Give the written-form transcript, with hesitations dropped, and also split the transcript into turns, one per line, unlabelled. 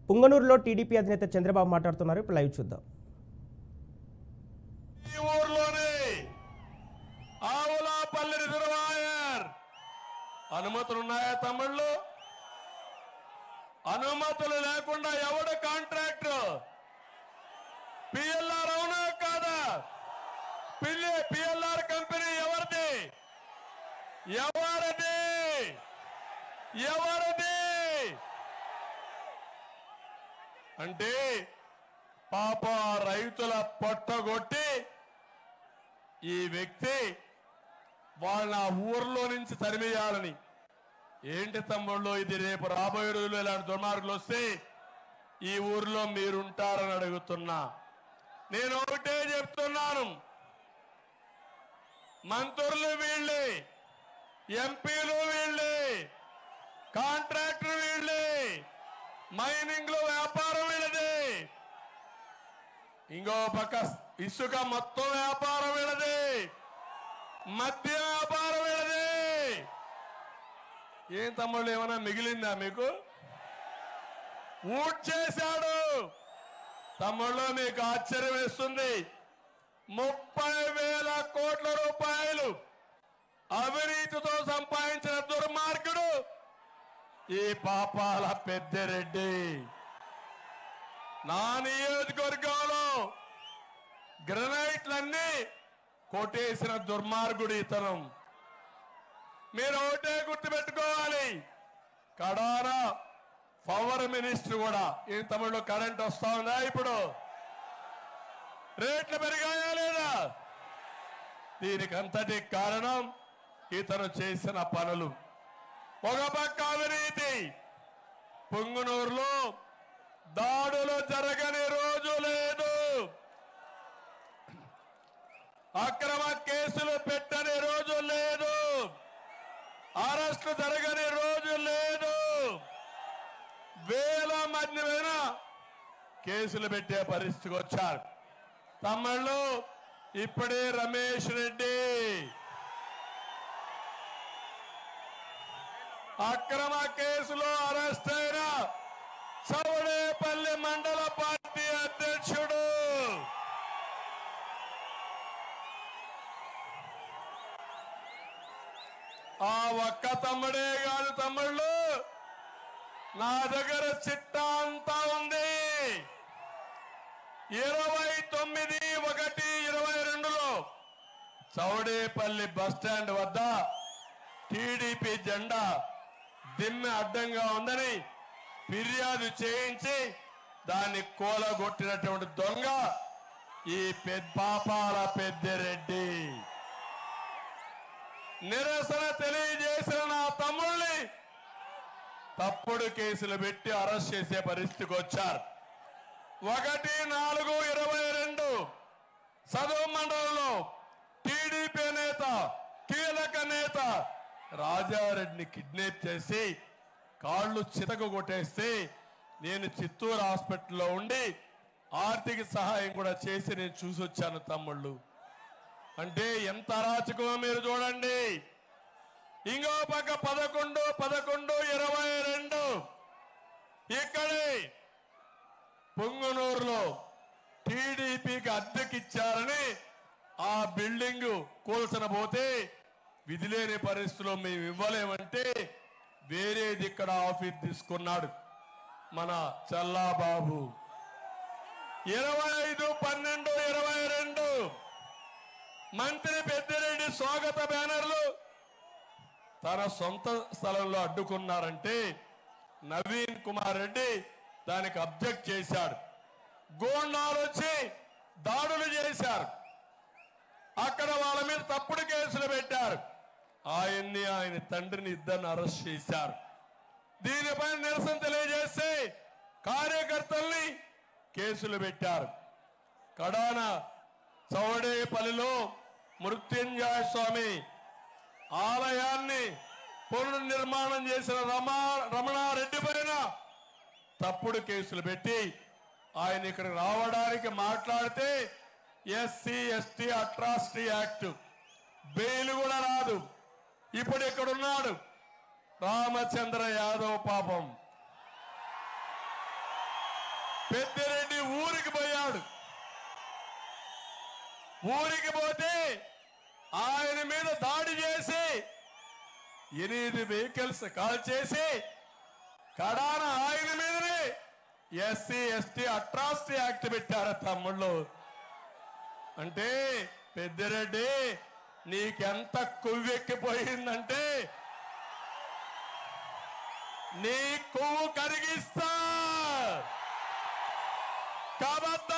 పుంగనూరులో TDP అధినేత చంద్రబాబు మాట్లాడుతున్నారు. ఇప్పుడు లైవ్ చూద్దాం.
ఈ ఊర్లోనే ఆవులాపల్లి రిజర్వాయర్ అనుమతులు ఉన్నాయా తమ్ముళ్ళు? అనుమతులు లేకుండా ఎవడు కాంట్రాక్టర్? పిఎల్ఆర్ అవునా కాదా? పిఎల్ఆర్ కంపెనీ ఎవరిది? ఎవరిది? ఎవరిది అంటే పాప రైతుల పొట్టగొట్టి ఈ వ్యక్తి వాళ్ళ ఊర్లో నుంచి తరిమేయాలని. ఏంటి తమ్ముళ్ళు ఇది? రేపు రాబోయే రోజుల్లో ఇలాంటి దుర్మార్గులు వస్తే ఈ ఊర్లో మీరుంటారని అడుగుతున్నా. నేను ఒకటే చెప్తున్నాను, మంత్రులు వీళ్ళే, ఎంపీలు వీళ్ళే, కాంట్రాక్టర్ వీళ్ళే, మైనింగ్ లో వ్యాపారం వీళ్ళదే, ఇంకో పక్క ఇసుక మొత్తం వ్యాపారం వీళ్ళదే, మద్య వ్యాపారం వీళ్ళదే. ఏం తమ్ముళ్ళు ఏమైనా మిగిలిందా మీకు? ఊట్ చేశాడు తమ్ముళ్ళు. మీకు ఆశ్చర్యం వేస్తుంది, 30,000 కోట్ల రూపాయలు అవినీతితో సంపాదించిన దుర్మార్గుడు ఈ పాపాల పెద్దిరెడ్డి. నా నియోజకవర్గంలో గ్రనైట్లన్నీ కొట్టేసిన దుర్మార్గుడు ఇతను. మీరు ఒకటే గుర్తుపెట్టుకోవాలి, కడాన పవర్ మినిస్టర్ కూడా. ఈ తమిళలో కరెంట్ వస్తా ఉందా? ఇప్పుడు రేట్లు పెరిగాయా లేదా? దీనికి అంతటి కారణం ఇతను చేసిన పనులు. ఒక పక్క అవినీతి, పుంగనూరులో దాడులు జరగని రోజు లేదు, అక్రమ కేసులు పెట్టని రోజు లేదు, అరెస్టు జరగని రోజు లేదు, వేల మంది మీద కేసులు పెట్టే పరిస్థితికి వచ్చారు. తమ్ముళ్ళు ఇప్పుడే రమేష్ రెడ్డి అక్రమ కేసులో అరెస్ట్ అయిన చౌడేపల్లి మండల పార్టీ అధ్యక్షుడు ఆ ఒక్క తమ్ముడే కాదు తమ్ముళ్ళు, నా దగ్గర చిట్టా అంతా ఉంది. 29/1/22లో చౌడేపల్లి బస్టాండ్ వద్ద టీడీపీ జెండా దిమ్మె అడ్డంగా ఉందని ఫిర్యాదు చేయించి దాన్ని కూలగొట్టినటువంటి దొంగ ఈ పాపాల పెద్దిరెడ్డి. నిరసన తెలియజేసిన నా తమ్ముళ్ళని తప్పుడు కేసులు పెట్టి అరెస్ట్ చేసే పరిస్థితికి వచ్చారు. 1/4/22 సదరు మండలంలో టీడీపీ నేత, కీలక నేత రాజారెడ్డిని కిడ్నాప్ చేసి కాళ్ళు చితక కొట్టేస్తే నేను చిత్తూరు హాస్పిటల్లో ఉండి ఆర్థిక సహాయం కూడా చేసి నేను చూసి వచ్చాను తమ్ముళ్ళు. అంటే ఎంత అరాచకమో మీరు చూడండి. ఇంకో పక్క 11/11/22 ఇక్కడే పుంగనూరులో టీడీపీకి అద్దెకిచ్చారని ఆ బిల్డింగ్ కూల్చనబోతే విధి లేని పరిస్థితిలో మేము ఇవ్వలేమంటే వేరేది ఇక్కడ ఆఫీస్ తీసుకున్నాడు మన చల్లాబాబు. 25/12/22 మంత్రి పెద్దిరెడ్డి స్వాగత బ్యానర్లు తన సొంత స్థలంలో అడ్డుకున్నారంటే నవీన్ కుమార్ రెడ్డి దానికి అబ్జెక్ట్ చేశాడు. గోండాలు వచ్చి దాడులు చేశారు, అక్కడ వాళ్ళ మీద తప్పుడు కేసులు పెట్టారు. ఆయన తండ్రిని ఇద్దరిని అరెస్ట్ చేశారు. దీనిపై నిరసన తెలియజేస్తే కార్యకర్తల్ని కేసులు పెట్టారు. కడాన చౌడేపల్లిలో మృత్యుంజయ స్వామి ఆలయాన్ని పునర్నిర్మాణం చేసిన రమణారెడ్డి పైన తప్పుడు కేసులు పెట్టి ఆయన ఇక్కడికి రావడానికి మాట్లాడితే SC ST atrocity act bail కూడా రాదు. ఇప్పుడు ఇక్కడున్నాడు రామచంద్ర యాదవ్. పాపం పెద్దిరెడ్డి ఊరికి పోయాడు. ఊరికి పోతే ఆయన మీద దాడి చేసి 8 వెహికల్స్ కాల్ చేసి కడాన ఆయన మీదనే ఎస్సీ ఎస్టీ అట్రాసిటీ యాక్ట్ పెట్టారు తమ్ముళ్ళు. అంటే పెద్దిరెడ్డి నీకెంత కొవ్వెక్కిపోయిందంటే నీ కొవ్వు కరిగిస్తా. కబద్దార్.